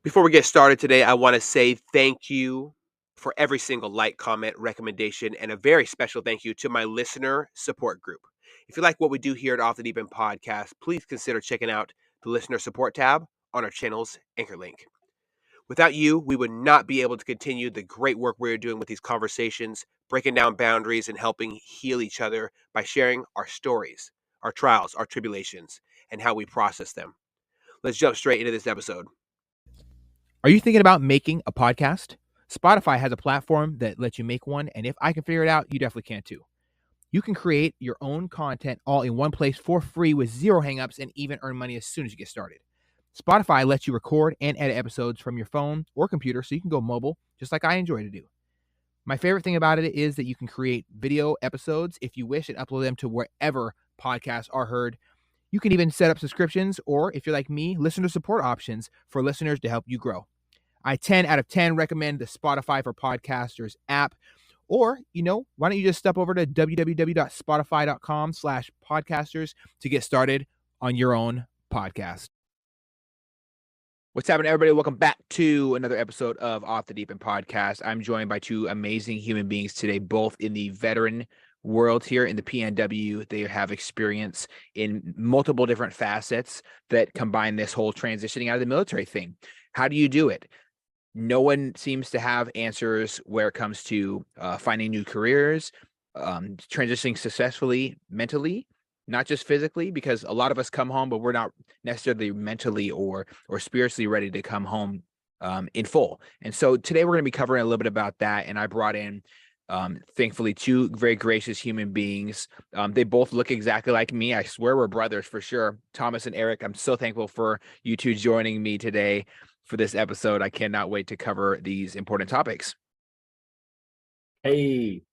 Before we get started today, I want to say thank you for every single like, comment, recommendation, and a very special thank you to my listener support group. If you like what we do here at Off the Deep End Podcast, please consider checking out the listener support tab on our channel's anchor link. Without you, we would not be able to continue the great work we're doing with these conversations, breaking down boundaries and helping heal each other by sharing our stories, our trials, our tribulations, and how we process them. Let's jump straight into this episode. Are you thinking about making a podcast? Spotify has a platform that lets you make one, and if I can figure it out, you definitely can too. You can create your own content all in one place for free with zero hangups and even earn money as soon as you get started. Spotify lets you record and edit episodes from your phone or computer so you can go mobile, just like I enjoy to do. My favorite thing about it is that you can create video episodes if you wish and upload them to wherever podcasts are heard. You can even set up subscriptions or, if you're like me, listener support options for listeners to help you grow. I 10 out of 10 recommend the Spotify for Podcasters app. Or, why don't you just step over to www.spotify.com/podcasters to get started on your own podcast. What's happening, everybody? Welcome back to another episode of Off the Deep End Podcast. I'm joined by two amazing human beings today, both in the veteran world here in the PNW. They have experience in multiple different facets that combine this whole transitioning out of the military thing. How do you do it? No one seems to have answers where it comes to finding new careers, transitioning successfully mentally, not just physically, because a lot of us come home, but we're not necessarily mentally or spiritually ready to come home in full. And so today we're going to be covering a little bit about that. And I brought in, thankfully, two very gracious human beings. They both look exactly like me. I swear we're brothers for sure. Thomas and Eric, I'm so thankful for you two joining me today for this episode. I cannot wait to cover these important topics. Hey,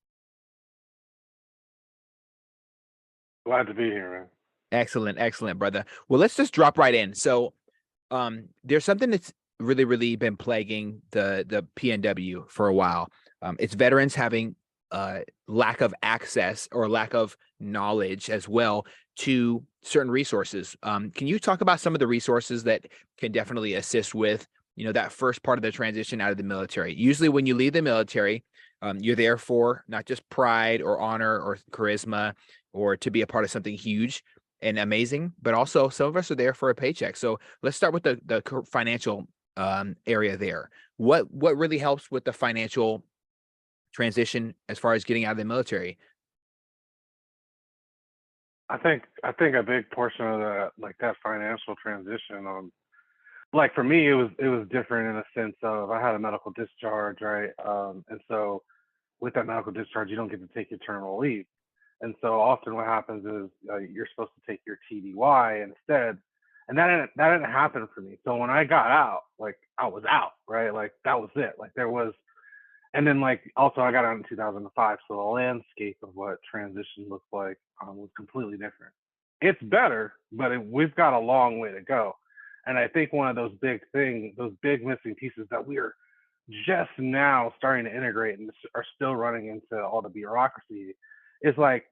Glad to be here, man. Excellent, brother. Well, let's just drop right in. So, there's something that's really been plaguing the PNW for a while. It's veterans having lack of access or lack of knowledge as well to certain resources. Can you talk about some of the resources that can definitely assist with, that first part of the transition out of the military? Usually when you leave the military, you're there for not just pride or honor or charisma or to be a part of something huge and amazing, but also some of us are there for a paycheck. So let's start with the financial area there. What really helps with the financial transition as far as getting out of the military? I think a big portion of that financial transition, like for me, it was different in a sense of I had a medical discharge, right? And so with that medical discharge, you don't get to take your terminal leave, and so often what happens is you're supposed to take your TDY instead, and that didn't happen for me. So when I got out, like I was out, right? Like that was it. Like there was. And then, like, also, I got out in 2005, so the landscape of what transition looked like was completely different. It's better, but we've got a long way to go. And I think one of those big things, those big missing pieces that we're just now starting to integrate and are still running into all the bureaucracy is like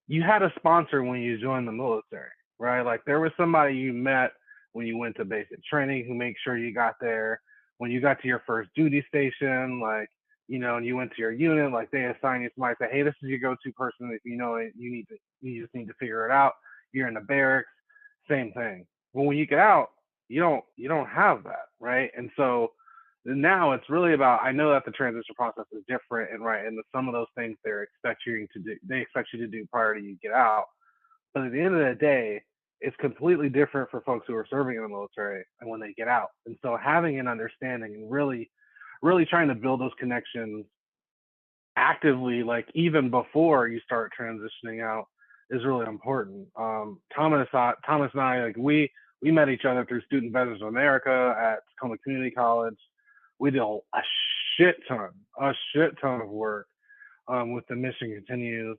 you had a sponsor when you joined the military, right? Like there was somebody you met when you went to basic training who made sure you got there. When you got to your first duty station, like and you went to your unit, like they assign you somebody, say, hey, this is your go-to person. If you know it, you just need to figure it out. You're in the barracks, same thing. But when you get out, you don't have that, right? And so now it's really about, I know that the transition process is different and right, and some of those things they expect you to do prior to you get out. But at the end of the day, it's completely different for folks who are serving in the military and when they get out. And so having an understanding and really trying to build those connections actively, like even before you start transitioning out, is really important. Thomas and I, like we met each other through Student Veterans of America at Tacoma Community College. We did a shit ton of work with the Mission Continues.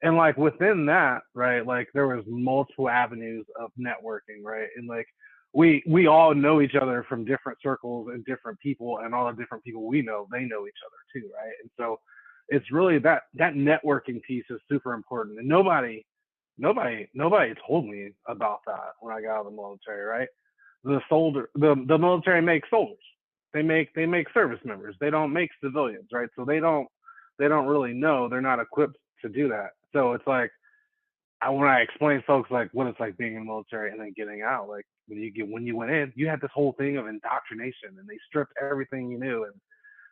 And like within that, right, like there was multiple avenues of networking, right? And like we all know each other from different circles and different people, and all the different people we know, they know each other too, right? And so it's really that networking piece is super important. And nobody told me about that when I got out of the military, right? The military makes soldiers, They make service members. They don't make civilians, right? So they don't really know. They're not equipped to do that. So it's like when I explain folks like what it's like being in the military and then getting out, like when you went in, you had this whole thing of indoctrination and they stripped everything you knew. And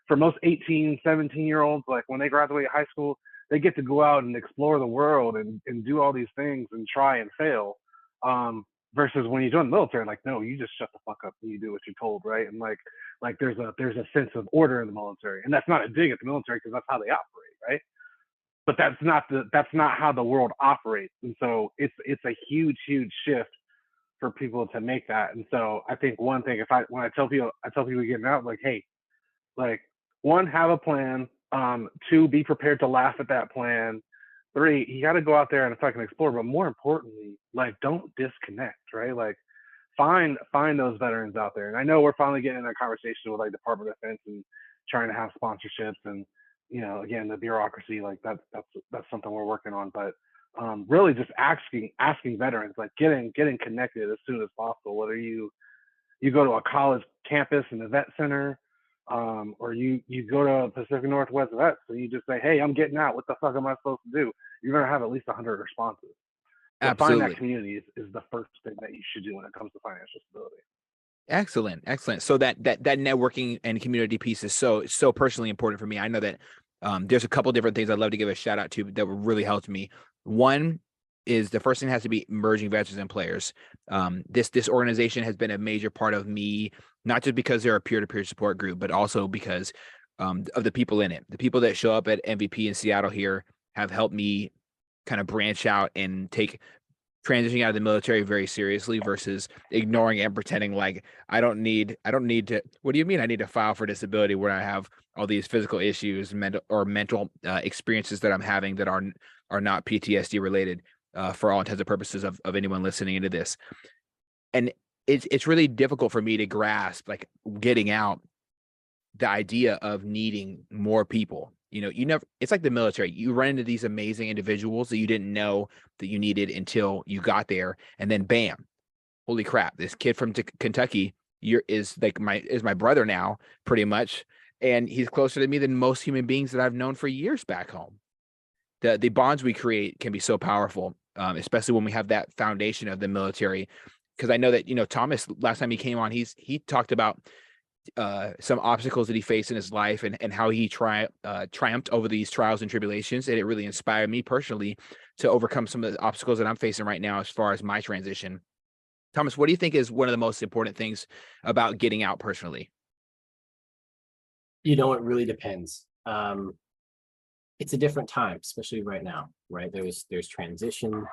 for most 18, 17-year-olds, like when they graduate high school, they get to go out and explore the world and do all these things and try and fail. Versus when you join the military, like, no, you just shut the fuck up and you do what you're told, right? And like there's a sense of order in the military. And that's not a dig at the military because that's how they operate, right? But that's not how the world operates. And so it's a huge shift for people to make that. And so I think one thing, when I tell people getting out, like, hey, like, one, have a plan. Two, be prepared to laugh at that plan. Three, you got to go out there and fucking explore. But more importantly, like, don't disconnect, right? Like, find those veterans out there. And I know we're finally getting in that conversation with like Department of Defense and trying to have sponsorships and, you know, again, the bureaucracy, like that's something we're working on. But really just asking veterans, like getting connected as soon as possible, whether you go to a college campus in the vet center, or you go to Pacific Northwest Vets, so you just say, hey, I'm getting out. What the fuck am I supposed to do? You're going to have at least 100 responses. So Absolutely. find that community is the first thing that you should do when it comes to financial stability. Excellent. So that networking and community piece is so personally important for me. I know that there's a couple different things I'd love to give a shout out to that really helped me. One is the first thing has to be emerging veterans and players. This organization has been a major part of me, not just because they're a peer-to-peer support group, but also because of the people in it. The people that show up at MVP in Seattle here have helped me kind of branch out and take transitioning out of the military very seriously versus ignoring and pretending like I don't need to. What do you mean I need to file for disability when I have all these physical issues, mental experiences that I'm having that are not PTSD related, for all intents and purposes of anyone listening into this. And it's really difficult for me to grasp, like, getting out, the idea of needing more people. It's like the military. You run into these amazing individuals that you didn't know that you needed until you got there. And then bam, holy crap, this kid from Kentucky is my brother now, pretty much. And he's closer to me than most human beings that I've known for years back home. The bonds we create can be so powerful, especially when we have that foundation of the military. Because I know that, Thomas, last time he came on, he talked about some obstacles that he faced in his life and how he triumphed over these trials and tribulations. And it really inspired me personally to overcome some of the obstacles that I'm facing right now as far as my transition. Thomas, what do you think is one of the most important things about getting out personally? It really depends. It's a different time, especially right now, right? There's transition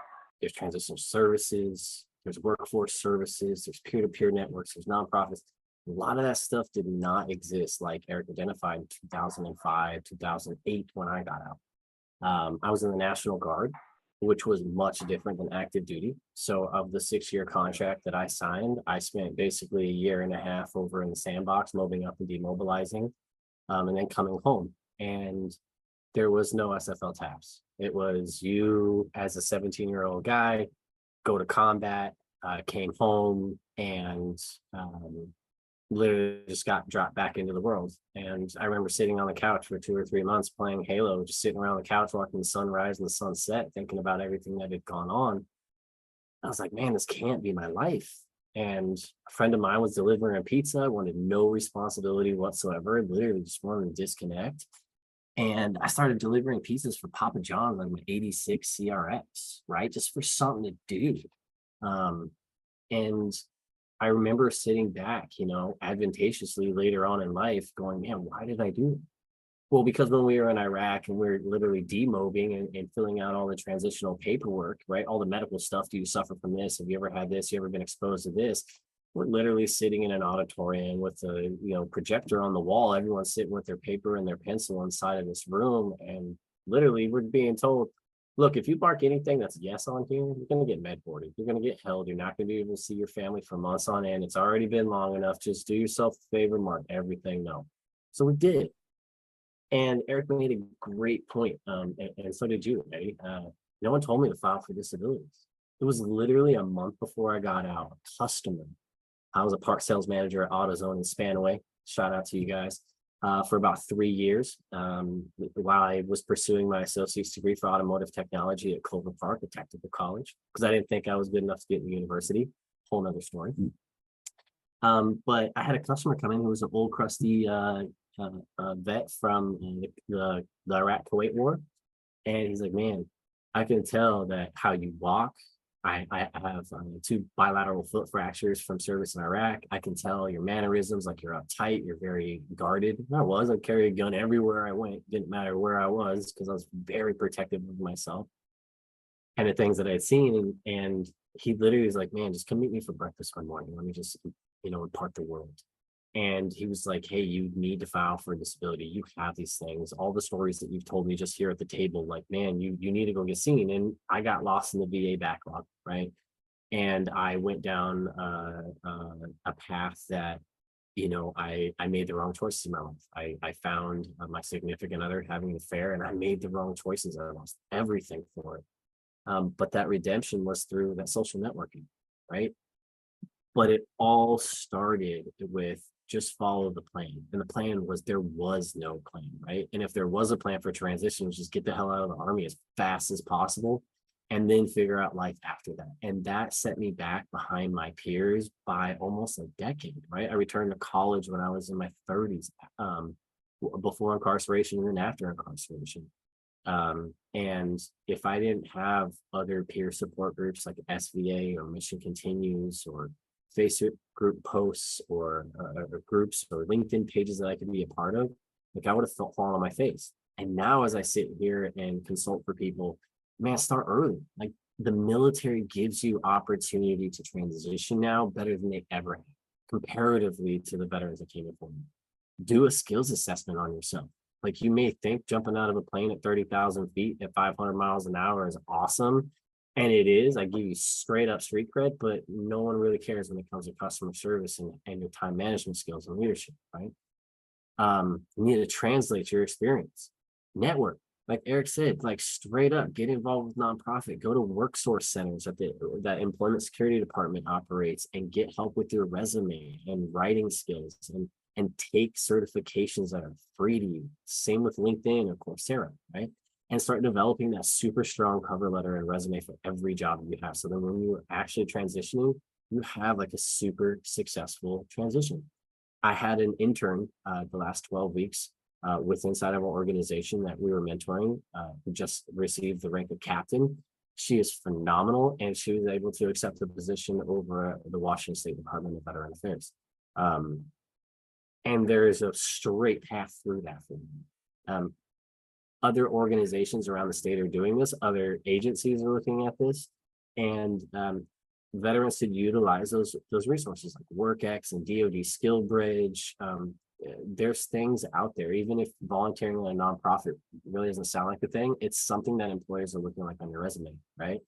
services, there's workforce services, there's peer-to-peer networks, there's nonprofits. A lot of that stuff did not exist, like Eric identified, in 2005, 2008 when I got out. I was in the National Guard, which was much different than active duty. So of the 6-year contract that I signed, I spent basically a year and a half over in the sandbox, mobbing up and demobilizing, and then coming home. And there was no SFL TAPS. It was you as a 17-year-old guy, go to combat, came home, and literally just got dropped back into the world. And I remember sitting on the couch for 2 or 3 months playing Halo, just sitting around the couch watching the sunrise and the sunset, thinking about everything that had gone on. I was like, man, this can't be my life. And a friend of mine was delivering a pizza, wanted no responsibility whatsoever, literally just wanted to disconnect. And I started delivering pizzas for Papa John's on my 86 CRX, right? Just for something to do. And I remember sitting back, advantageously later on in life going, man, why did I do it? Well, because when we were in Iraq and we were literally demobbing and filling out all the transitional paperwork, right? All the medical stuff. Do you suffer from this? Have you ever had this? You ever been exposed to this? We're literally sitting in an auditorium with a projector on the wall. Everyone's sitting with their paper and their pencil inside of this room. And literally we're being told, look, if you mark anything that's yes on here, you're going to get med-boarded. You're going to get held. You're not going to be able to see your family for months on end. It's already been long enough. Just do yourself a favor, mark everything no. So we did. And Eric made a great point, and so did you, Eddie. No one told me to file for disabilities. It was literally a month before I got out, a customer I was a part sales manager at AutoZone in Spanaway. Shout out to you guys. For about 3 years, while I was pursuing my associate's degree for automotive technology at Culver Park, a technical college, because I didn't think I was good enough to get in the university. Whole nother story. But I had a customer come in who was an old crusty vet from the Iraq-Kuwait war. And he's like, man, I can tell that how you walk. I have 2 bilateral foot fractures from service in Iraq. I can tell your mannerisms, like you're uptight, you're very guarded. And I carried a gun everywhere I went. Didn't matter where I was because I was very protective of myself and the things that I had seen. And he literally was like, man, just come meet me for breakfast one morning. Let me just, impart the world. And he was like, hey, you need to file for disability. You have these things, all the stories that you've told me just here at the table, like, man, you need to go get seen. And I got lost in the VA backlog, right? And I went down a path that, I made the wrong choices in my life. I found my significant other having an affair, and I made the wrong choices. I lost everything for it. But that redemption was through that social networking, right? But it all started with just follow the plan. And the plan was there was no plan, right? And if there was a plan for transition, it was just get the hell out of the Army as fast as possible and then figure out life after that. And that set me back behind my peers by almost a decade, right? I returned to college when I was in my 30s, before incarceration and then after incarceration. And if I didn't have other peer support groups like SVA or Mission Continues or Facebook group posts or groups or LinkedIn pages that I could be a part of, like I would have fallen on my face. And now as I sit here and consult for people, man, start early. Like the military gives you opportunity to transition now better than they ever have, comparatively to the veterans that came before you. Do a skills assessment on yourself. Like you may think jumping out of a plane at 30,000 feet at 500 miles an hour is awesome. And it is. I give you straight up street cred, but no one really cares when it comes to customer service and your time management skills and leadership, right? You need to translate your experience. Network, like Eric said, like straight up get involved with nonprofit, go to work source centers that Employment Security Department operates and get help with your resume and writing skills and take certifications that are free to you. Same with LinkedIn or Coursera, right? And start developing that super strong cover letter and resume for every job you have. So then when you're actually transitioning, you have like a super successful transition. I had an intern the last 12 weeks with inside of our organization that we were mentoring, who just received the rank of captain. She is phenomenal, and she was able to accept the position over the Washington State Department of Veteran Affairs. And there is a straight path through that for me. Other organizations around the state are doing this. Other agencies are looking at this, and veterans should utilize those resources like WorkX and DoD Skill Bridge. There's things out there, even if volunteering in a nonprofit really doesn't sound like a thing, it's something that employers are looking like on your resume, right?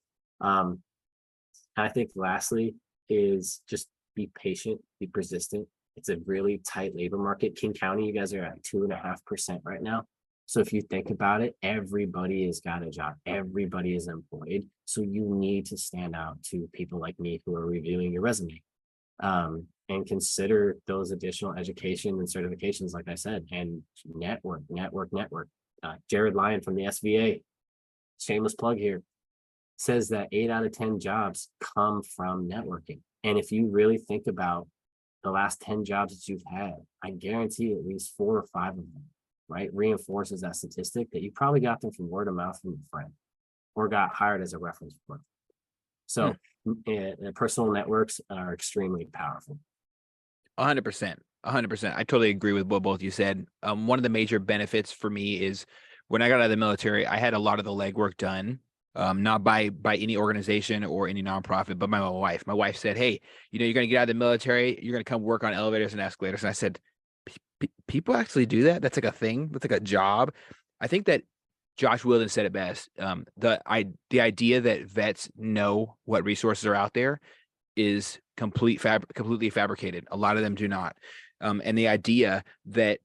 I think lastly is just be patient, be persistent. It's a really tight labor market. King County, you guys are at 2.5% right now. So if you think about it, everybody has got a job. Everybody is employed. So you need to stand out to people like me who are reviewing your resume, and consider those additional education and certifications, like I said, and network. Jared Lyon from the SVA, shameless plug here, says that 8 out of 10 jobs come from networking. And if you really think about the last 10 jobs that you've had, I guarantee at least 4 or 5 of them, right, reinforces that statistic that you probably got them from word of mouth from a friend or got hired as a reference point. So personal networks are extremely powerful. 100%. I totally agree with what both you said. One of the major benefits for me is when I got out of the military, I had a lot of the legwork done, not by any organization or any nonprofit, but by my wife. My wife said, hey, you're going to get out of the military. You're going to come work on elevators and escalators. And I said, people actually do that? That's like a thing. That's like a job. I think that Josh Wilden said it best. The idea that vets know what resources are out there is completely fabricated. A lot of them do not. And the idea that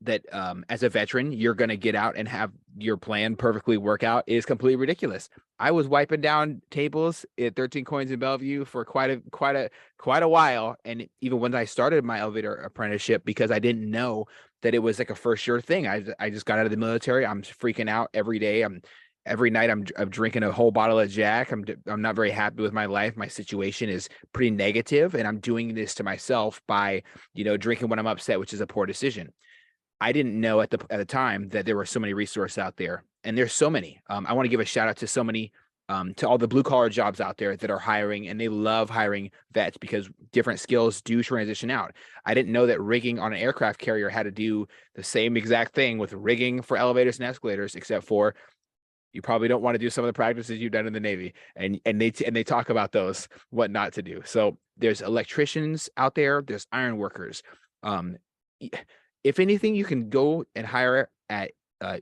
that as a veteran, you're going to get out and have your plan perfectly work out is completely ridiculous. I was wiping down tables at 13 Coins in Bellevue for quite a while. And even when I started my elevator apprenticeship, because I didn't know that it was like a for sure thing. I just got out of the military. I'm freaking out every day. Every night I'm drinking a whole bottle of Jack. I'm not very happy with my life. My situation is pretty negative, and I'm doing this to myself by, drinking when I'm upset, which is a poor decision. I didn't know at the time that there were so many resources out there, and there's so many. I want to give a shout out to so many, to all the blue collar jobs out there that are hiring, and they love hiring vets because different skills do transition out. I didn't know that rigging on an aircraft carrier had to do the same exact thing with rigging for elevators and escalators, except for you probably don't want to do some of the practices you've done in the Navy, and they talk about those, what not to do. So there's electricians out there, there's iron workers. If anything, you can go and hire at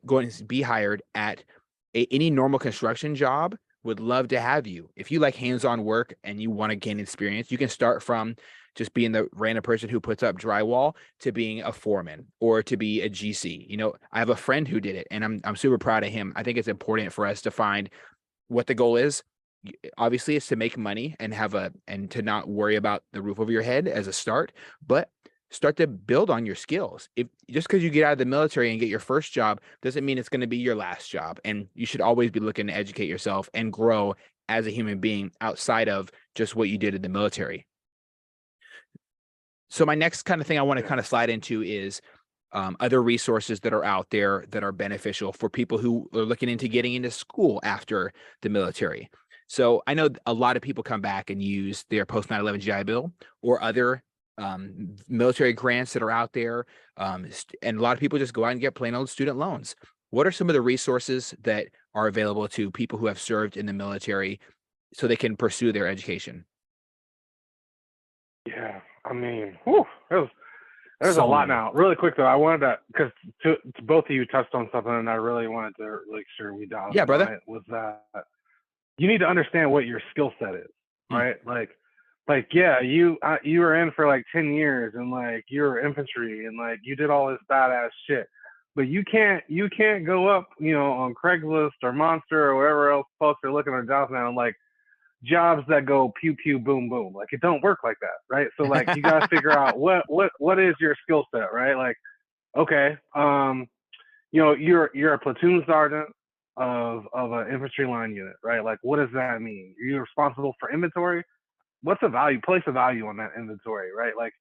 go and be hired at any normal construction job. Would love to have you. If you like hands-on work and you want to gain experience, you can start from just being the random person who puts up drywall to being a foreman or to be a GC. I have a friend who did it, and I'm super proud of him. I think it's important for us to find what the goal is. Obviously, it's to make money and and to not worry about the roof over your head as a start, but start to build on your skills. If just because you get out of the military and get your first job doesn't mean it's going to be your last job. And you should always be looking to educate yourself and grow as a human being outside of just what you did in the military. So my next kind of thing I want to kind of slide into is other resources that are out there that are beneficial for people who are looking into getting into school after the military. So I know a lot of people come back and use their post 9/11 GI Bill or other military grants that are out there. And a lot of people just go out and get plain old student loans. What are some of the resources that are available to people who have served in the military so they can pursue their education? Yeah, I mean, whew, there's a So lot many. now. Really quick though, I wanted to, because to both of you touched on something, and I really wanted to make sure we dialed Yeah, in on brother. it, was that you need to understand what your skill set is, Mm. right? Like yeah, you were in for like 10 years, and like you were infantry, and like you did all this badass shit, but you can't go up, on Craigslist or Monster or wherever else folks are looking at jobs now, and like jobs that go pew pew boom boom. Like it don't work like that, right? So like you gotta figure out what is your skill set, right? Like, okay, you're a platoon sergeant of an infantry line unit, right? Like what does that mean? You're responsible for inventory. What's the value? Place a value on that inventory, right? Like,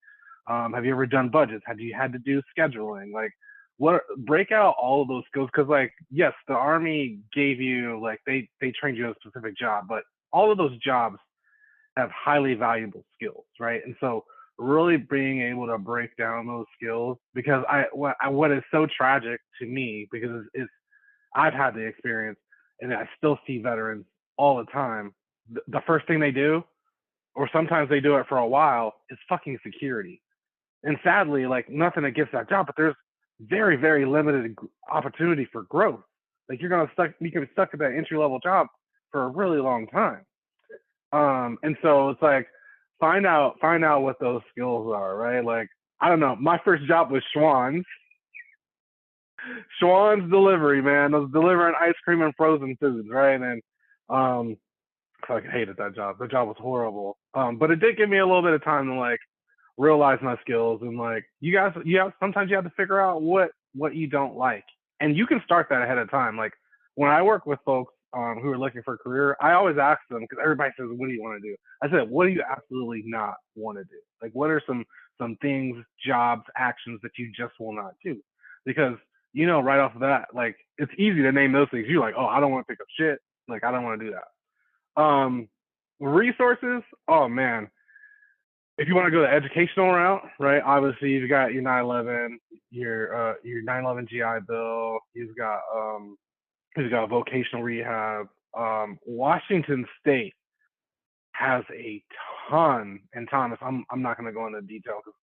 have you ever done budgets? Have you had to do scheduling? Like, what? Break out all of those skills, because, like, yes, the Army gave you, like, they trained you in a specific job, but all of those jobs have highly valuable skills, right? And so, really being able to break down those skills, because what is so tragic to me, because it's I've had the experience, and I still see veterans all the time. The first thing they do, or sometimes they do it for a while, is fucking security. And sadly, like nothing against that job, but there's very, very limited opportunity for growth. Like you can be stuck at that entry level job for a really long time. And so it's like find out what those skills are, right? Like I don't know. My first job was Schwann's delivery, man. I was delivering ice cream and frozen foods, right? And I fucking hated that job. The job was horrible. But it did give me a little bit of time to like realize my skills, and like sometimes you have to figure out what you don't like, and you can start that ahead of time. Like when I work with folks who are looking for a career, I always ask them, because everybody says, what do you want to do? I said, what do you absolutely not want to do? Like what are some things, jobs, actions that you just will not do? Because right off of that, like it's easy to name those things. You're like, oh, I don't want to pick up shit, like I don't want to do that. Resources, oh man, if you want to go the educational route, right? Obviously, you've got your 9/11, your 9/11 GI Bill. You've got vocational rehab. Washington State has a ton, and Thomas, I'm not going to go into detail because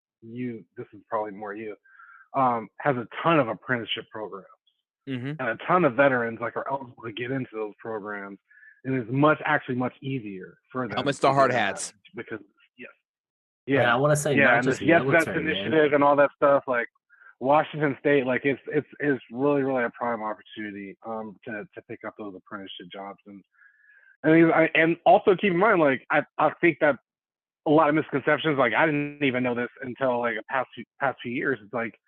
this is probably more you. Has a ton of apprenticeship programs, and a ton of veterans like are eligible to get into those programs, and it's much easier for them. Helmets to hard hats. Because yes. And I Yeah, want to say yeah, not and just this Yes Vets military, man. initiative and all that stuff. Like, Washington State, like it's really a prime opportunity to pick up those apprenticeship jobs. And also keep in mind, like I think that a lot of misconceptions, like I didn't even know this until like the past few years. It's like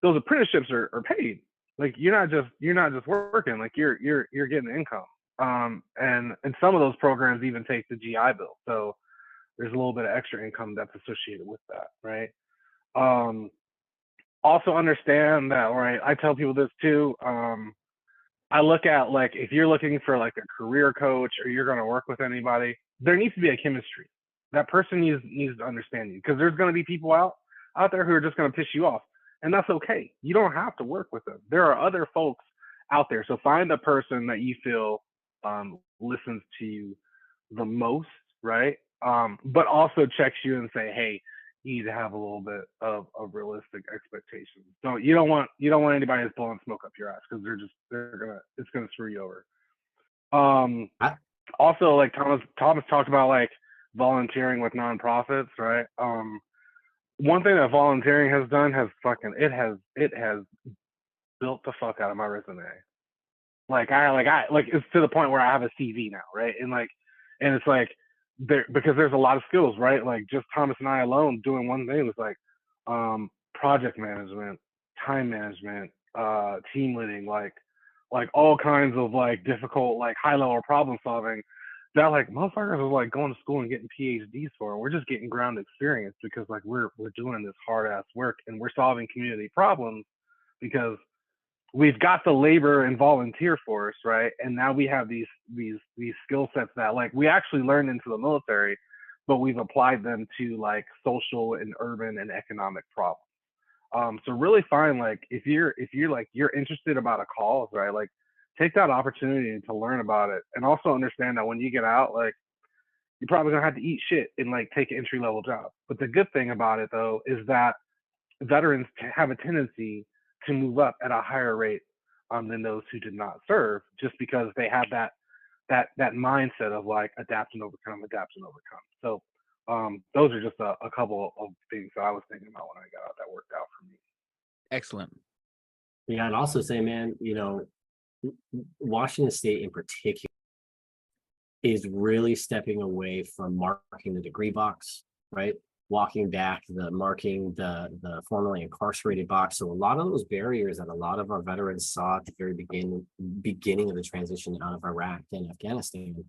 those apprenticeships are paid. Like you're not just working, like you're getting income. And some of those programs even take the GI Bill. So there's a little bit of extra income that's associated with that, right? Also understand that, right? I tell people this too. I look at, like, if you're looking for like a career coach or you're going to work with anybody, there needs to be a chemistry. That person needs to understand you, because there's going to be people out there who are just going to piss you off, and that's okay. You don't have to work with them. There are other folks out there. So find the person that you feel listens to you the most, right? But also checks you and say, hey, you need to have a little bit of realistic expectations. You don't want anybody that's blowing smoke up your ass, because it's gonna screw you over. Also, like Thomas talked about, like volunteering with nonprofits, right? One thing that volunteering has done it has built the fuck out of my resume. Like it's to the point where I have a CV now, right? And it's like because there's a lot of skills, right? Like just Thomas and I alone doing one thing was like project management, time management, team leading, like all kinds of like difficult, like high level problem solving that like motherfuckers are like going to school and getting PhDs for. And we're just getting ground experience because like we're doing this hard ass work and we're solving community problems because we've got the labor and volunteer force, right? And now we have these skill sets that like we actually learned into the military, but we've applied them to like social and urban and economic problems. So really find, like, if you're like you're interested about a cause, right? Like take that opportunity to learn about it, and also understand that when you get out, like you're probably gonna have to eat shit and like take an entry level job. But the good thing about it though is that veterans have a tendency to move up at a higher rate than those who did not serve, just because they have that mindset of like adapt and overcome. So those are just a couple of things that I was thinking about when I got out that worked out for me. Excellent. Yeah, and also say, man, Washington State in particular is really stepping away from marking the degree box, right? Walking back marking the formerly incarcerated box. So a lot of those barriers that a lot of our veterans saw at the very beginning of the transition out of Iraq and Afghanistan,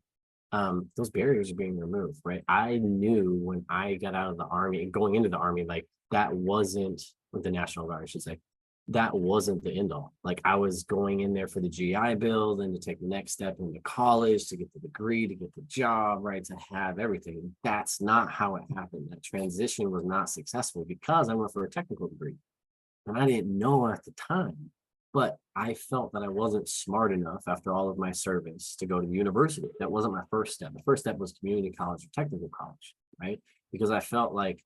those barriers are being removed, right? I knew when I got out of the Army and going into the Army, like that wasn't, with the National Guard, I should say, that wasn't the end all. Like I was going in there for the GI Bill, then to take the next step into college, to get the degree, to get the job, right, to have everything. That's not how it happened. That transition was not successful because I went for a technical degree. And I didn't know at the time, but I felt that I wasn't smart enough after all of my service to go to university. That wasn't my first step. The first step was community college or technical college, right? Because I felt like,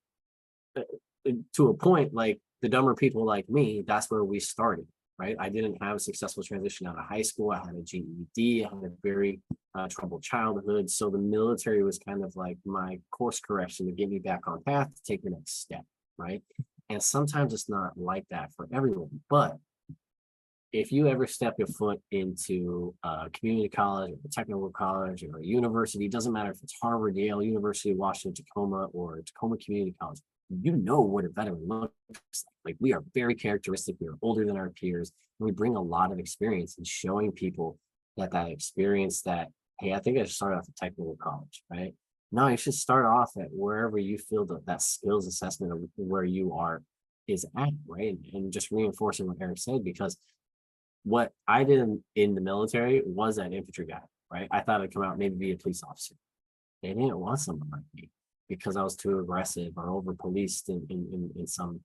to a point, like the dumber people like me, that's where we started, right? I didn't have a successful transition out of high school. I had a GED. I had a very troubled childhood. So the military was kind of like my course correction to get me back on path to take the next step, right? And sometimes it's not like that for everyone. But if you ever step your foot into a community college or a technical college or a university, it doesn't matter if it's Harvard, Yale, University of Washington, Tacoma, or Tacoma Community College, you know what a veteran looks like. We are very characteristic. We are older than our peers. And we bring a lot of experience in showing people that experience that, hey, I think I should start off at technical college, right? No, you should start off at wherever you feel that skills assessment of where you are is at, right? And just reinforcing what Eric said, because what I did in the military was an infantry guy, right? I thought I'd come out, maybe be a police officer. They didn't want someone like me because I was too aggressive or over policed in some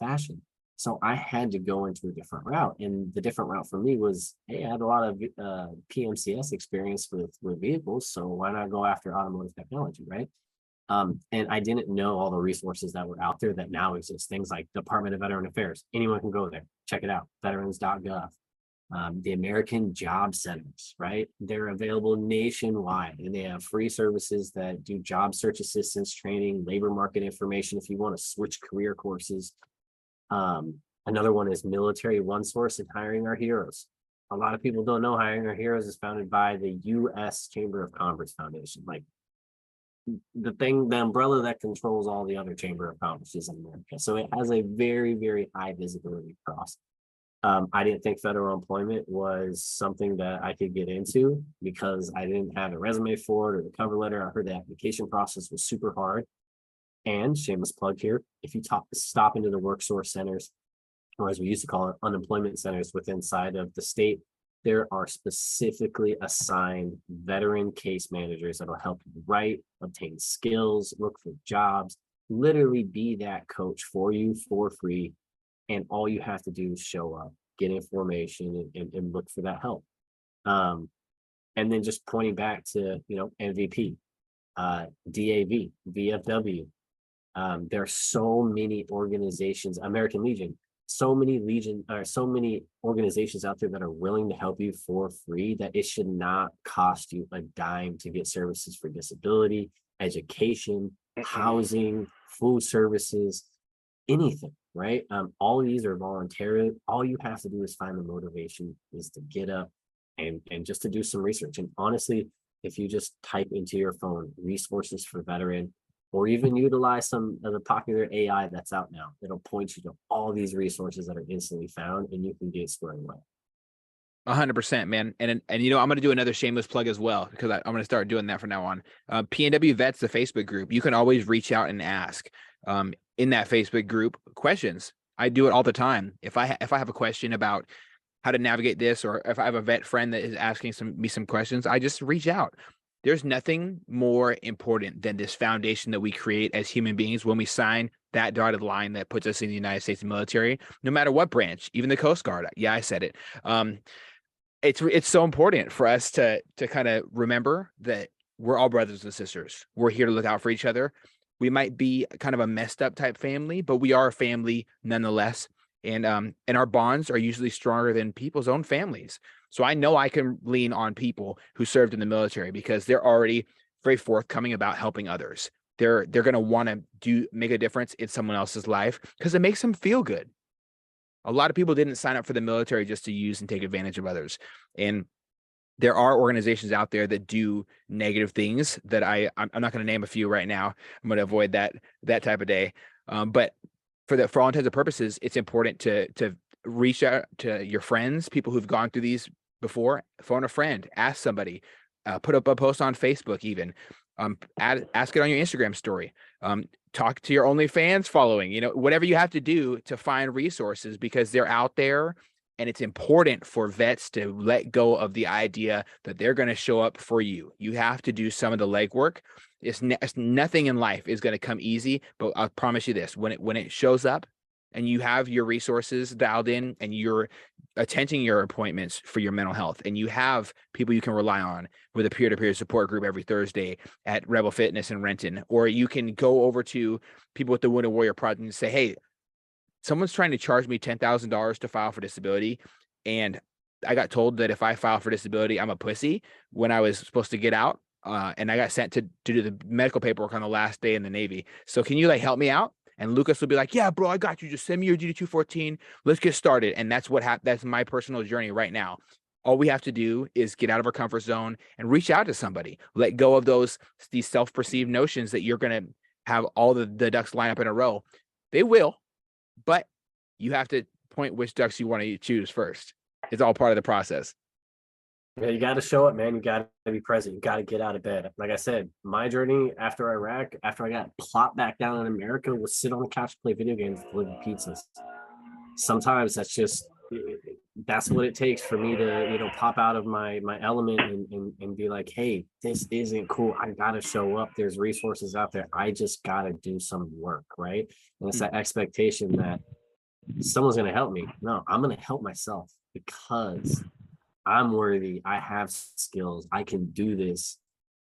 fashion. So I had to go into a different route. And the different route for me was, hey, I had a lot of PMCS experience with vehicles. So why not go after automotive technology, right? And I didn't know all the resources that were out there that now exist. Things like Department of Veteran Affairs. Anyone can go there. Check it out. Veterans.gov. The American Job Centers, right? They're available nationwide, and they have free services that do job search assistance training, labor market information if you want to switch career courses. Another one is Military One Source and Hiring Our Heroes. A lot of people don't know Hiring Our Heroes is founded by the U.S. Chamber of Commerce Foundation. Like the umbrella that controls all the other Chamber of Commerce is in America. So it has a very, very high visibility across. I didn't think federal employment was something that I could get into because I didn't have a resume for it or the cover letter. I heard the application process was super hard. And shameless plug here, if you stop into the work source centers, or as we used to call it, unemployment centers within inside of the state, there are specifically assigned veteran case managers that will help you write, obtain skills, look for jobs, literally be that coach for you for free. And all you have to do is show up, get information, and look for that help. And then just pointing back to, MVP, DAV, VFW. There are so many organizations, American Legion, so many organizations out there that are willing to help you for free that it should not cost you a dime to get services for disability, education, housing, food services, anything, right? All of these are voluntary. All you have to do is find the motivation is to get up and just to do some research. And honestly, if you just type into your phone resources for veteran, or even utilize some of the popular AI that's out now, it'll point you to all these resources that are instantly found and you can get squared away. 100%, man. And I'm going to do another shameless plug as well, because I'm going to start doing that from now on. PNW Vets, the Facebook group, you can always reach out and ask in that Facebook group questions. I do it all the time. If I have a question about how to navigate this, or if I have a vet friend that is asking me some questions, I just reach out. There's nothing more important than this foundation that we create as human beings when we sign that dotted line that puts us in the United States military, no matter what branch, even the Coast Guard. Yeah, I said it. It's so important for us to kind of remember that we're all brothers and sisters. We're here to look out for each other. We might be kind of a messed up type family, but we are a family nonetheless. And our bonds are usually stronger than people's own families. So I know I can lean on people who served in the military because they're already very forthcoming about helping others. They're going to want to make a difference in someone else's life because it makes them feel good. A lot of people didn't sign up for the military just to use and take advantage of others. And there are organizations out there that do negative things that I'm not going to name a few right now. I'm going to avoid that type of day. But for all intents and purposes, it's important to reach out to your friends, people who've gone through these before. Phone a friend, ask somebody, put up a post on Facebook, even ask it on your Instagram story. Talk to your OnlyFans following. Whatever you have to do to find resources, because they're out there. And it's important for vets to let go of the idea that they're going to show up for you. You have to do some of the legwork. It's nothing in life is going to come easy, but I'll promise you this: when it shows up, and you have your resources dialed in, and you're attending your appointments for your mental health, and you have people you can rely on with a peer-to-peer support group every Thursday at Rebel Fitness in Renton, or you can go over to people with the Wounded Warrior Project and say, hey, someone's trying to charge me $10,000 to file for disability. And I got told that if I file for disability, I'm a pussy when I was supposed to get out. And I got sent to do the medical paperwork on the last day in the Navy. So can you help me out? And Lucas will be like, yeah, bro, I got you. Just send me your DD-214. Let's get started. And that's that's my personal journey right now. All we have to do is get out of our comfort zone and reach out to somebody. Let go of these self-perceived notions that you're going to have all the ducks line up in a row. They will. But you have to point which ducks you want to choose first. It's all part of the process. Yeah, you got to show up, man. You got to be present. You got to get out of bed. Like I said, my journey after Iraq, after I got plopped back down in America, was sit on the couch, play video games, deliver pizzas. Sometimes that's what it takes for me to, pop out of my element and be like, hey, this isn't cool. I got to show up. There's resources out there. I just got to do some work, right? And it's that expectation that someone's going to help me. No, I'm going to help myself because I'm worthy. I have skills. I can do this.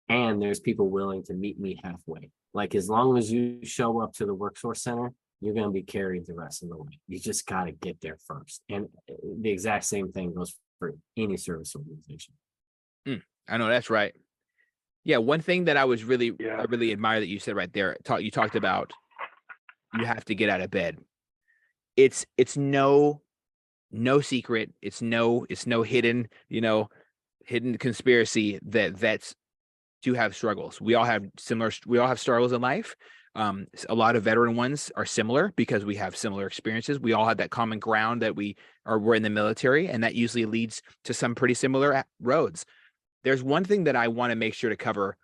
And there's people willing to meet me halfway. Like, as long as you show up to the Worksource Center, you're going to be carried the rest of the way. You just got to get there first. And the exact same thing goes for any service organization. I know that's right. Yeah. One thing that I really admire that you said right there, you talked about, you have to get out of bed. it's no secret. It's no hidden, hidden conspiracy that vets do have struggles. We all have struggles in life. A lot of veteran ones are similar because we have similar experiences. We all have that common ground that we're in the military, and that usually leads to some pretty similar roads. There's one thing that I want to make sure to cover.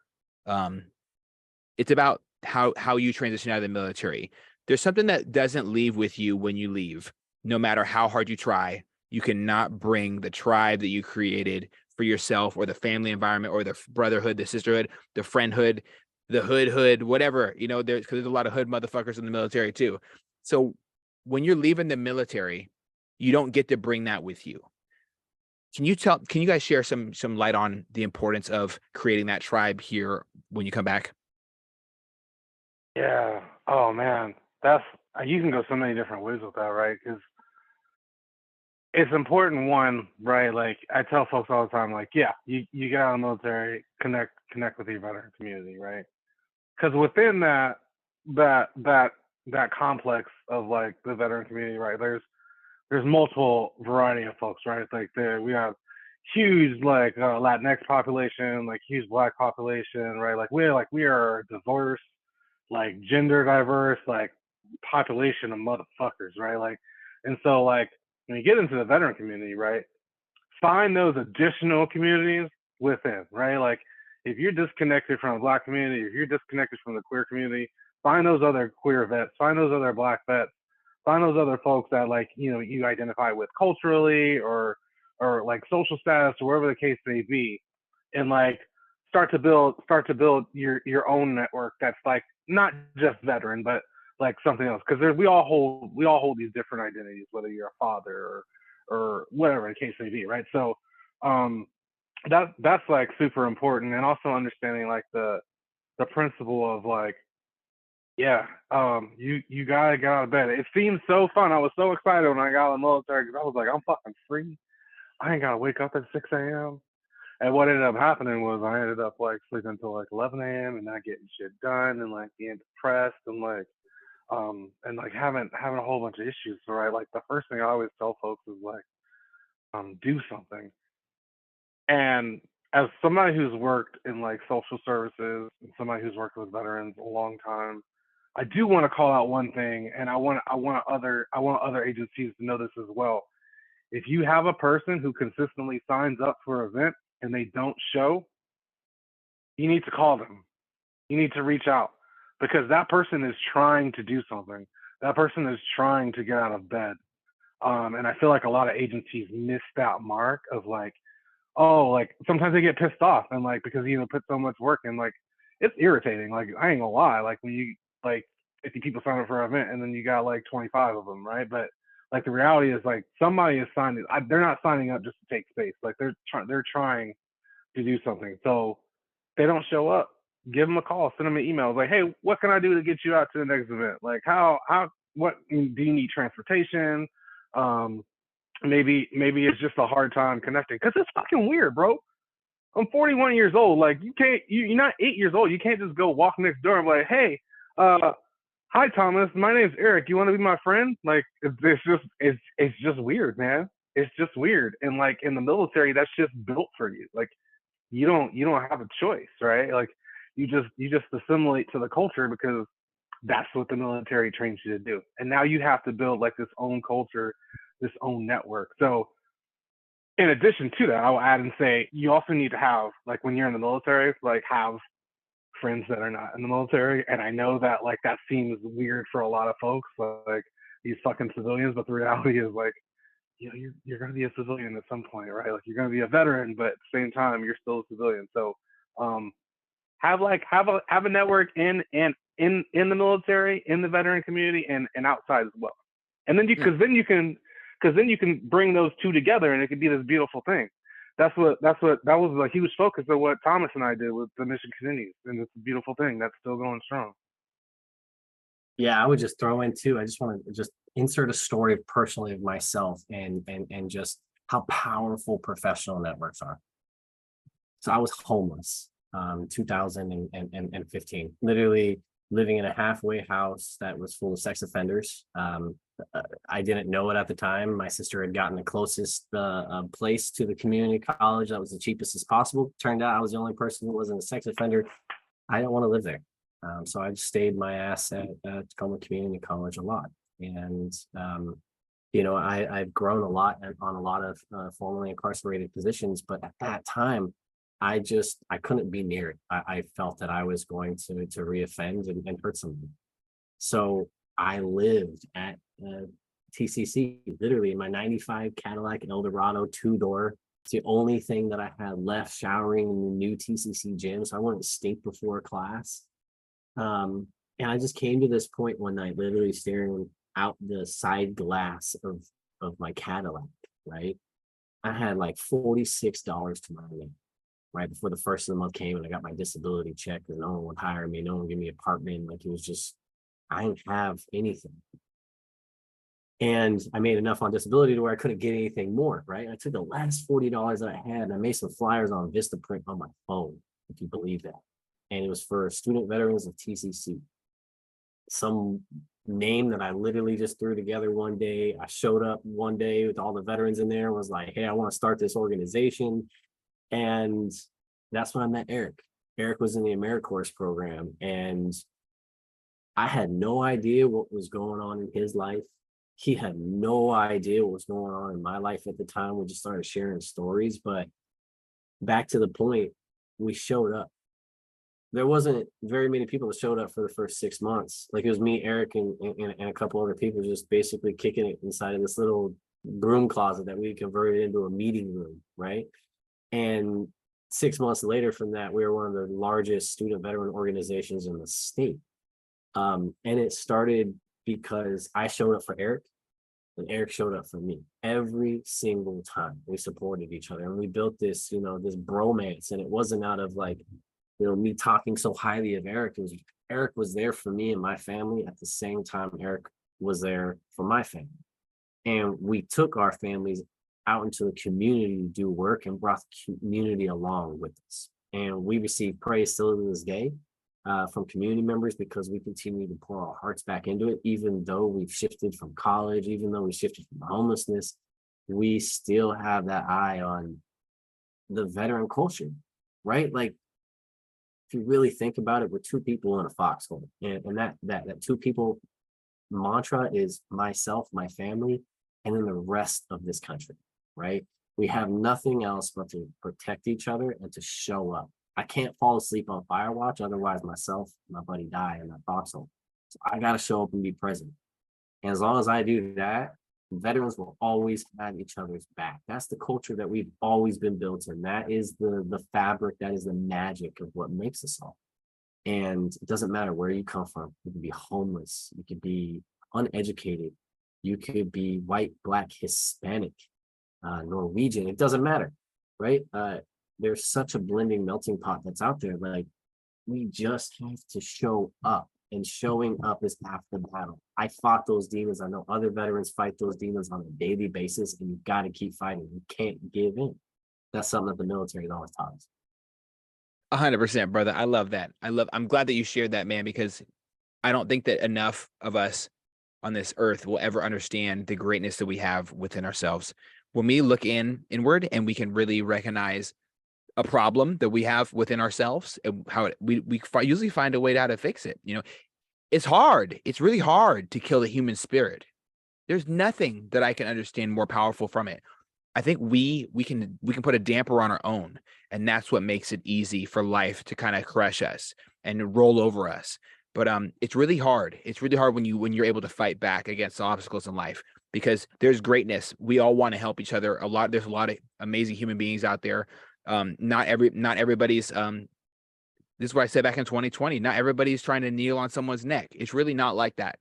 It's about how you transition out of the military. There's something that doesn't leave with you when you leave. No matter how hard you try, you cannot bring the tribe that you created for yourself, or the family environment, or the brotherhood, the sisterhood, the friendhood, the hood, whatever, there's a lot of hood motherfuckers in the military too. So when you're leaving the military, you don't get to bring that with you. Can you guys share some light on the importance of creating that tribe here when you come back? Yeah. Oh man, you can go so many different ways with that, right? Because it's important, one, right? Like I tell folks all the time, like, yeah, you get out of the military, connect with your veteran community, right? Because within that complex of like the veteran community, right? There's multiple variety of folks, right? Like we have huge like Latinx population, like huge Black population, right? Like we are diverse, like gender diverse, like population of motherfuckers, right? Like, and so like when you get into the veteran community, right? Find those additional communities within, right? Like if you're disconnected from the Black community, if you're disconnected from the queer community, find those other queer vets, find those other Black vets, find those other folks that like, you identify with culturally or like social status or whatever the case may be. And like start to build your own network that's like not just veteran, but like something else. Because we all hold these different identities, whether you're a father or whatever the case may be, right? So that's like super important. And also understanding like the principle of like, yeah, you gotta get out of bed. It seemed so fun. I was so excited when I got out of the military because I was like, I'm fucking free. I ain't gotta wake up at 6 a.m. And what ended up happening was I ended up like sleeping until like 11 a.m. and not getting shit done and like being depressed and like having a whole bunch of issues. So right, like the first thing I always tell folks is like do something. And as somebody who's worked in like social services and somebody who's worked with veterans a long time, I do want to call out one thing, and I want other agencies to know this as well. If you have a person who consistently signs up for an event and they don't show, you need to call them. You need to reach out because that person is trying to do something. That person is trying to get out of bed. And I feel like a lot of agencies miss that mark of like, oh, like sometimes they get pissed off and like because put so much work in, like it's irritating. Like I ain't gonna lie, like when you like 50 people sign up for an event and then you got like 25 of them, right? But like the reality is like somebody is signing. They're not signing up just to take space. Like they're trying to do something. So they don't show up. Give them a call. Send them an email. Like, hey, what can I do to get you out to the next event? Like what do you need transportation? Maybe it's just a hard time connecting because it's fucking weird, bro. I'm 41 years old. Like you're not 8 years old. You can't just go walk next door and be like, hey, hi Thomas, my name's Eric. You want to be my friend? Like it's just weird, man. It's just weird. And like in the military, that's just built for you. Like you don't have a choice, right? Like you just assimilate to the culture because that's what the military trains you to do. And now you have to build like this own culture, this own network. So in addition to that, I will add and say you also need to have, like when you're in the military, like have friends that are not in the military. And I know that like that seems weird for a lot of folks, like these fucking civilians, but the reality is like, you're going to be a civilian at some point, right? Like you're going to be a veteran, but at the same time, you're still a civilian. So have a network in the military, in the veteran community, and outside as well. And then because then you can bring those two together, and it could be this beautiful thing. That was a huge focus of what Thomas and I did with the mission continues, and it's a beautiful thing that's still going strong. Yeah, I would just throw in too. I just want to just insert a story personally of myself and just how powerful professional networks are. So I was homeless, 2015. Literally, living in a halfway house that was full of sex offenders. I didn't know it at the time. My sister had gotten the closest place to the community college that was the cheapest as possible. Turned out I was the only person who wasn't a sex offender. I didn't want to live there. So I just stayed my ass at Tacoma Community College a lot. And, I've grown a lot on a lot of formerly incarcerated positions, but at that time, I couldn't be near it. I felt that I was going to reoffend and hurt someone. So I lived at TCC, literally in my 95 Cadillac Eldorado 2-door. It's the only thing that I had left, showering in the new TCC gym. So I wouldn't stink before class. And I just came to this point one night, literally staring out the side glass of my Cadillac, right? I had like $46 to my name right before the first of the month came, and I got my disability check because no one would hire me, no one would give me an apartment. Like, it was just, I didn't have anything. And I made enough on disability to where I couldn't get anything more, right? I took the last $40 that I had and I made some flyers on Vistaprint on my phone, if you believe that. And it was for student veterans of TCC. Some name that I literally just threw together one day. I showed up one day with all the veterans in there, was like, hey, I want to start this organization. And that's when I met Eric. Eric was in the AmeriCorps program, and I had no idea what was going on in his life. He had no idea what was going on in my life at the time. We just started sharing stories, but back to the point, we showed up. There wasn't very many people that showed up for the first 6 months. Like, it was me, Eric, and a couple other people just basically kicking it inside of this little broom closet that we converted into a meeting room, right? And 6 months later from that, we were one of the largest student veteran organizations in the state. And it started because I showed up for Eric and Eric showed up for me. Every single time we supported each other, and we built this, this bromance. And it wasn't out of like, me talking so highly of Eric. It was Eric was there for me and my family at the same time Eric was there for my family. And we took our families out into the community to do work and brought the community along with us. And we received praise still to this day from community members because we continue to pour our hearts back into it. Even though we've shifted from college, even though we shifted from homelessness, we still have that eye on the veteran culture, right? Like, if you really think about it, we're two people in a foxhole. And that two people mantra is myself, my family, and then the rest of this country, right? We have nothing else but to protect each other and to show up. I can't fall asleep on fire watch, otherwise myself and my buddy die in that foxhole. So I got to show up and be present. And as long as I do that, veterans will always have each other's back. That's the culture that we've always been built in. That is the fabric, that is the magic of what makes us all. And it doesn't matter where you come from. You can be homeless, you could be uneducated, you could be white, black, Hispanic, Norwegian. It doesn't matter, right? There's such a blending melting pot that's out there. Like, we just have to show up, and showing up is half the battle. I fought those demons. I know other veterans fight those demons on a daily basis, and you've got to keep fighting. You can't give in. That's something that the military has always taught us. 100%, brother. I love that. I'm glad that you shared that, man, because I don't think that enough of us on this earth will ever understand the greatness that we have within ourselves. When we look inward and we can really recognize a problem that we have within ourselves, and how we usually find a way to how to fix it. It's hard. It's really hard to kill the human spirit. There's nothing that I can understand more powerful from it. I think we can put a damper on our own, and that's what makes it easy for life to kind of crush us and roll over us. But it's really hard. It's really hard when you're able to fight back against the obstacles in life, because there's greatness. We all want to help each other. There's a lot of amazing human beings out there. Not everybody's this is what I said back in 2020. Not everybody's trying to kneel on someone's neck. It's really not like that.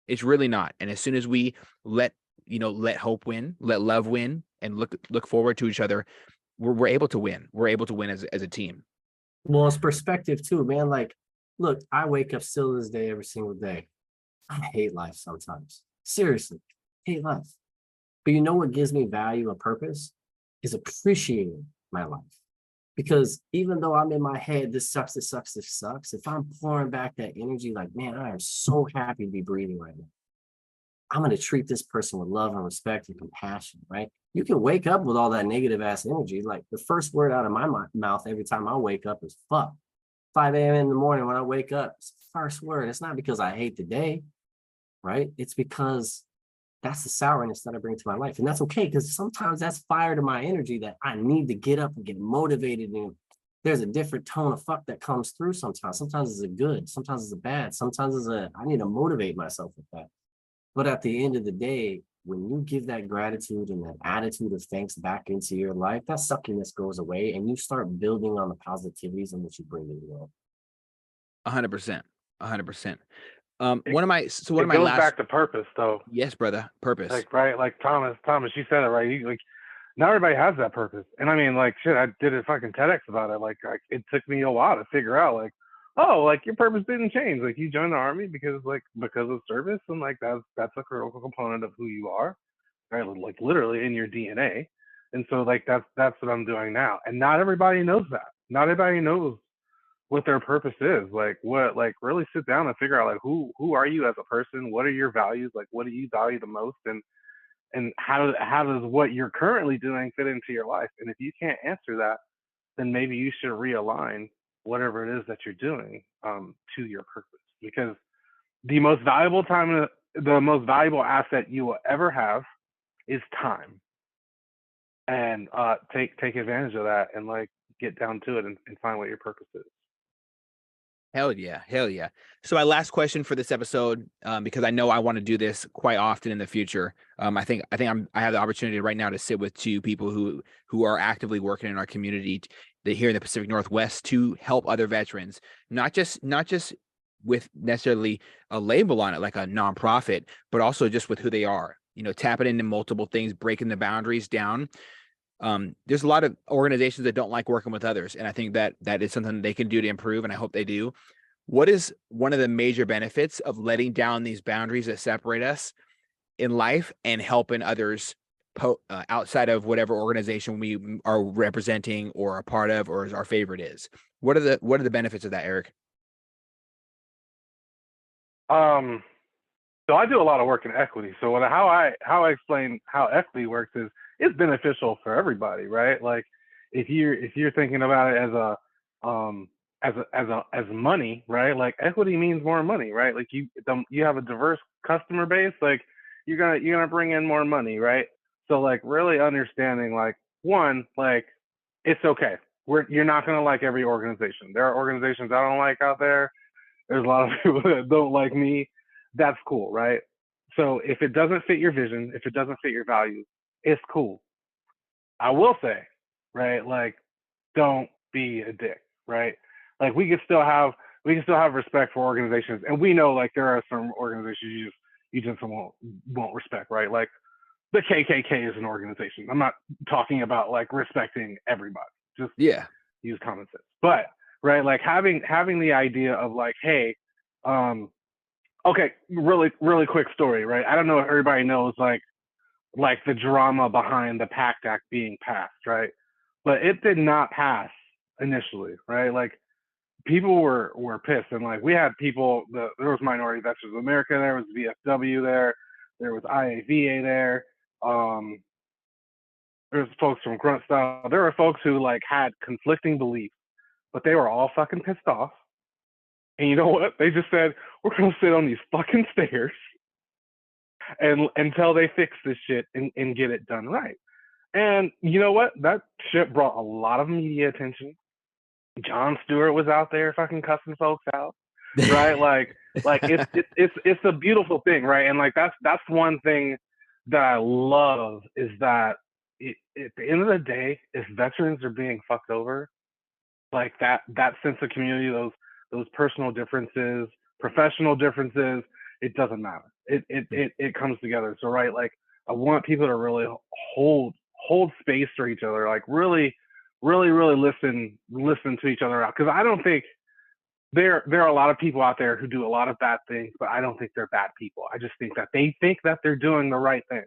It's really not. And as soon as we let hope win, let love win, and look forward to each other, we're able to win. We're able to win as a team. Well, it's perspective too, man. Like, look, I wake up still to this day every single day. I hate life sometimes. Seriously, hate life. But you know what gives me value and purpose is appreciating my life. Because even though I'm in my head, this sucks, this sucks, this sucks, if I'm pouring back that energy, like, man, I am so happy to be breathing right now. I'm going to treat this person with love and respect and compassion, right? You can wake up with all that negative ass energy. Like the first word out of my mouth every time I wake up is fuck. 5 a.m. in the morning when I wake up, it's the first word. It's not because I hate the day, right? It's because that's the sourness that I bring to my life. And that's okay, because sometimes that's fire to my energy that I need to get up and get motivated. And there's a different tone of fuck that comes through sometimes. Sometimes it's a good, sometimes it's a bad, sometimes it's I need to motivate myself with that. But at the end of the day, when you give that gratitude and that attitude of thanks back into your life, that suckiness goes away and you start building on the positivities in which you bring to the world. 100%. 100%. It, one of my it goes last, back to purpose, though. yes, brother, purpose. Like, right, like Thomas, you said it right. Like, not everybody has that purpose. And I mean, like, shit, I did a fucking TEDx about it. Like, it took me a while to figure out, like, oh, like your purpose didn't change. Like, you joined the army because of service, and like that's a critical component of who you are, right? Like literally in your DNA. And so like that's what I'm doing now. And not everybody knows that. Not everybody knows what their purpose is. Like what, like really sit down and figure out like who are you as a person? What are your values? Like what do you value the most? And how does what you're currently doing fit into your life? And if you can't answer that, then maybe you should realign whatever it is that you're doing to your purpose. Because the most valuable the most valuable asset you will ever have is time. And take advantage of that and like get down to it and find what your purpose is. Hell yeah. Hell yeah. So my last question for this episode, because I know I want to do this quite often in the future. I think I have the opportunity right now to sit with two people who are actively working in our community here in the Pacific Northwest to help other veterans, not just with necessarily a label on it like a nonprofit, but also just with who they are, tapping into multiple things, breaking the boundaries down. There's a lot of organizations that don't like working with others, and I think that is something they can do to improve, and I hope they do. What is one of the major benefits of letting down these boundaries that separate us in life and helping others outside of whatever organization we are representing or a part of or our favorite is? What are the benefits of that, Eric? So I do a lot of work in equity. So how I explain how equity works is it's beneficial for everybody, right? Like if you're thinking about it as money, right? Like equity means more money, right? Like you have a diverse customer base, like you're gonna bring in more money, right? So like really understanding like one, like it's okay. You're not gonna like every organization. There are organizations I don't like out there. There's a lot of people that don't like me. That's cool, right? So if it doesn't fit your vision, if it doesn't fit your values, it's cool. I will say, right, like don't be a dick, right? Like we can still have respect for organizations, and we know like there are some organizations you just won't respect, right? Like the KKK is an organization. I'm not talking about like respecting everybody. Just use common sense. But right, like having the idea of like, hey, okay, really quick story, right? I don't know if everybody knows like the drama behind the PACT Act being passed, right? But it did not pass initially, right? Like people were pissed, and like we had people. There was Minority Veterans of America there, was VFW there was IAVA there. There's folks from Grunt Style. There were folks who like had conflicting beliefs, but they were all fucking pissed off. And you know what? They just said, we're gonna sit on these fucking stairs and until they fix this shit and get it done right. And you know what? That shit brought a lot of media attention. Jon Stewart was out there fucking cussing folks out, right? like it's a beautiful thing, right? And like that's one thing that I love is that at the end of the day, if veterans are being fucked over, like that sense of community, those personal differences, professional differences, it doesn't matter. It comes together. So right, like I want people to really hold space for each other, like really listen to each other out. Because I don't think there are a lot of people out there who do a lot of bad things, but I don't think they're bad people. I just think that they think that they're doing the right thing,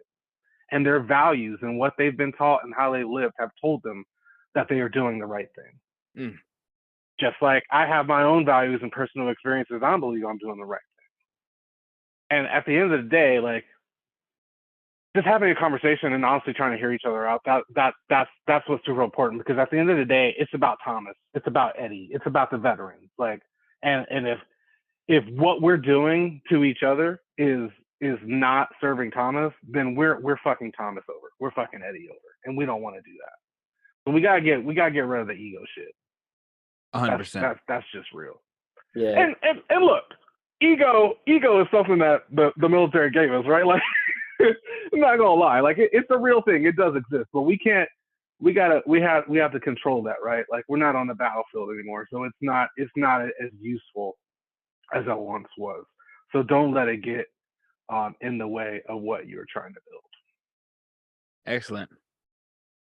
and their values and what they've been taught and how they lived have told them that they are doing the right thing. Mm. Just like I have my own values and personal experiences, I believe I'm doing the right thing. And at the end of the day, like, just having a conversation and honestly trying to hear each other out, that's what's super important, because at the end of the day, it's about Thomas, it's about Eddie, it's about the veterans. Like, and if what we're doing to each other is not serving Thomas, then we're fucking Thomas over. We're fucking Eddie over. And we don't want to do that. So we gotta get rid of the ego shit. 100%. That's just real. Yeah. And look, ego is something that the military gave us, right? Like, I'm not gonna lie, like it's a real thing. It does exist, but we have to control that, right? Like, we're not on the battlefield anymore, so it's not as useful as it once was. So don't let it get in the way of what you're trying to build. Excellent.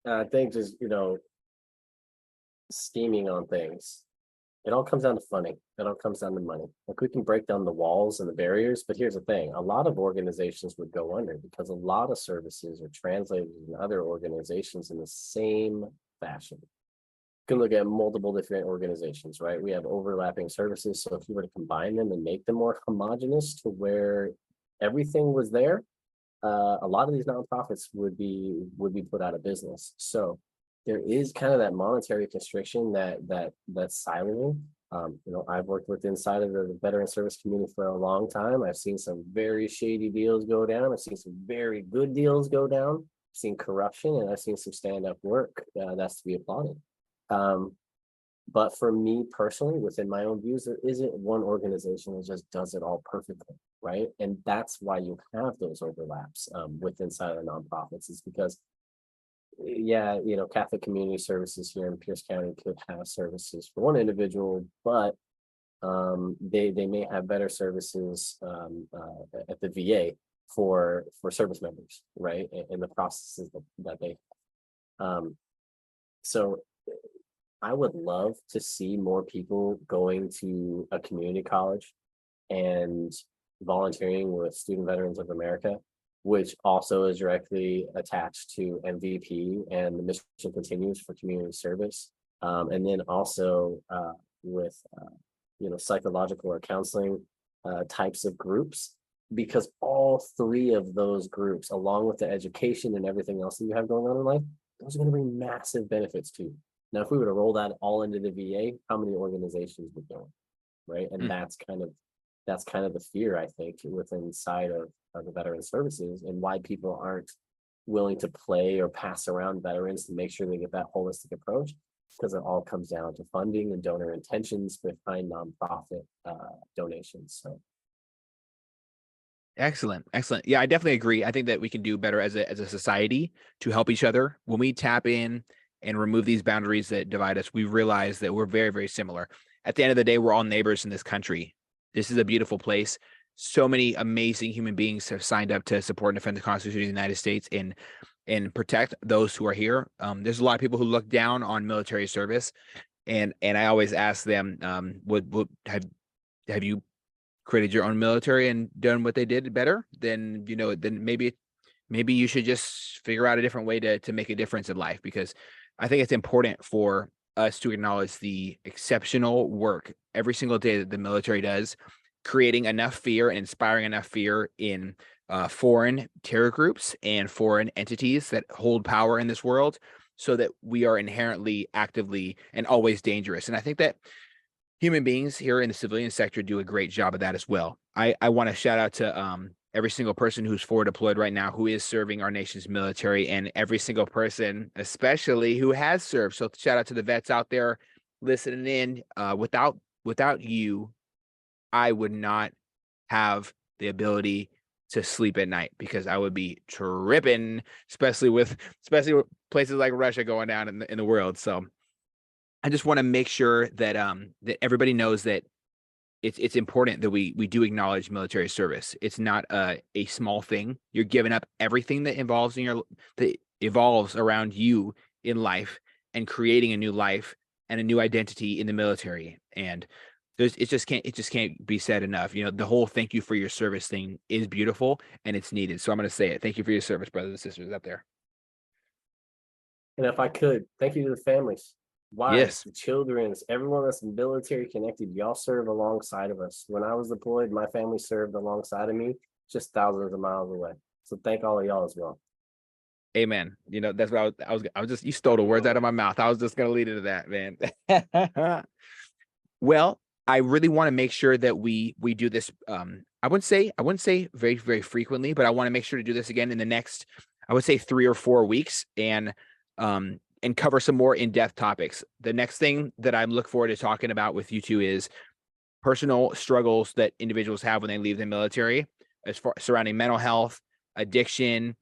I think just, scheming on things, it all comes down to funding. It all comes down to money. Like, we can break down the walls and the barriers, but here's the thing: a lot of organizations would go under because a lot of services are translated in other organizations in the same fashion. You can look at multiple different organizations, right? We have overlapping services. So if you were to combine them and make them more homogenous to where everything was there, a lot of these nonprofits would be put out of business. So there is kind of that monetary constriction that's siloing. I've worked with inside of the veteran service community for a long time. I've seen some very shady deals go down. I've seen some very good deals go down. I've seen corruption, and I've seen some stand-up work that's to be applauded. But for me personally, within my own views, there isn't one organization that just does it all perfectly, right? And that's why you have those overlaps with inside of the nonprofits, is because, Catholic Community Services here in Pierce County could have services for one individual, but they may have better services at the VA for service members, right? In the processes that they have. So I would love to see more people going to a community college and volunteering with Student Veterans of America, which also is directly attached to MVP and the Mission Continues for community service. And then also with psychological or counseling types of groups, because all three of those groups, along with the education and everything else that you have going on in life, those are going to bring massive benefits to you. Now, if we were to roll that all into the VA, how many organizations would go, right? And that's kind of the fear, I think, within inside of the veteran services, and why people aren't willing to play or pass around veterans to make sure they get that holistic approach, because it all comes down to funding and donor intentions behind nonprofit donations. So. Excellent. Yeah, I definitely agree. I think that we can do better as a society to help each other. When we tap in and remove these boundaries that divide us, we realize that we're very, very similar. At the end of the day, we're all neighbors in this country. This is a beautiful place. So many amazing human beings have signed up to support and defend the Constitution of the United States and protect those who are here. There's a lot of people who look down on military service, and I always ask them, have you created your own military and done what they did better? Then maybe you should just figure out a different way to make a difference in life, because I think it's important for us to acknowledge the exceptional work every single day that the military does, creating enough fear and inspiring enough fear in foreign terror groups and foreign entities that hold power in this world, so that we are inherently, actively, and always dangerous. And I think that human beings here in the civilian sector do a great job of that as well. I want to shout out to every single person who's forward deployed right now, who is serving our nation's military, and every single person, especially who has served. So shout out to the vets out there listening in. Without you, I would not have the ability to sleep at night, because I would be tripping, especially with places like Russia going down in the world. So I just want to make sure that that everybody knows that it's important that we do acknowledge military service. It's not a small thing. You're giving up everything that evolves around you in life, and creating a new life and a new identity in the military. And it just can't be said enough. The whole thank you for your service thing is beautiful, and it's needed. So I'm going to say it. Thank you for your service, brothers and sisters up there. And if I could, thank you to the families, wives, Yes. the children's, everyone that's military connected. Y'all serve alongside of us. When I was deployed, my family served alongside of me, just thousands of miles away. So thank all of y'all as well. Amen. You know, that's what I was just, you stole the words out of my mouth. I was just going to lead into that, man. Well, I really want to make sure that we do this. I wouldn't say very, very frequently, but I want to make sure to do this again in the next, I would say 3 or 4 weeks, and cover some more in-depth topics. The next thing that I'm looking forward to talking about with you two is personal struggles that individuals have when they leave the military, as far surrounding mental health, addiction,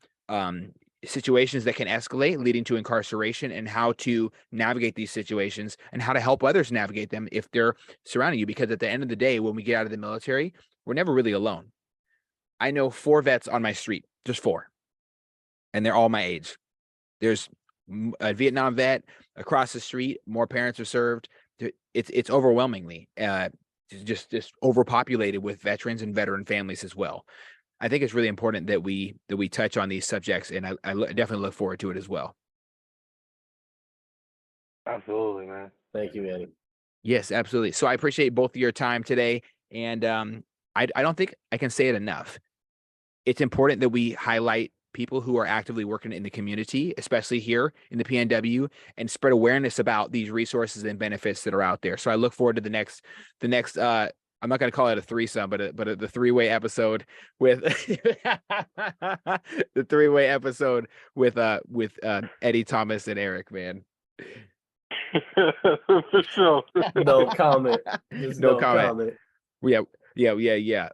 situations that can escalate, leading to incarceration, and how to navigate these situations and how to help others navigate them if they're surrounding you. Because at the end of the day, when we get out of the military, we're never really alone. I know 4 vets on my street, just 4, and they're all my age. There's a Vietnam vet across the street. More parents are served. It's overwhelmingly just overpopulated with veterans and veteran families as well. I think it's really important that we touch on these subjects, and I definitely look forward to it as well. Absolutely, man. Thank you, Eddie. Yes, absolutely. So I appreciate both of your time today, and I don't think I can say it enough. It's important that we highlight people who are actively working in the community, especially here in the PNW, and spread awareness about these resources and benefits that are out there. So I look forward to the next I'm not going to call it a threesome, but the 3-way episode with the 3-way episode with Eddie, Thomas, and Eric, man. For sure. No comment. Just No comment. Yeah.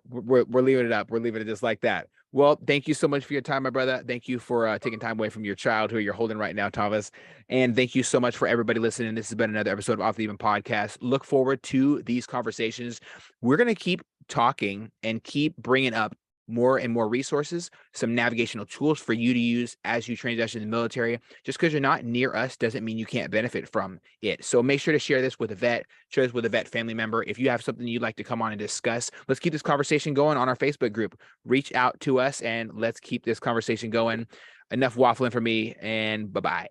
We're leaving it up. We're leaving it just like that. Well, thank you so much for your time, my brother. Thank you for taking time away from your child who you're holding right now, Thomas. And thank you so much for everybody listening. This has been another episode of Off the Even Podcast. Look forward to these conversations. We're going to keep talking and keep bringing up more and more resources, some navigational tools for you to use as you transition in the military. Just because you're not near us doesn't mean you can't benefit from it. So make sure to share this with a vet, share this with a vet family member. If you have something you'd like to come on and discuss, let's keep this conversation going on our Facebook group. Reach out to us and let's keep this conversation going. Enough waffling for me, and bye-bye.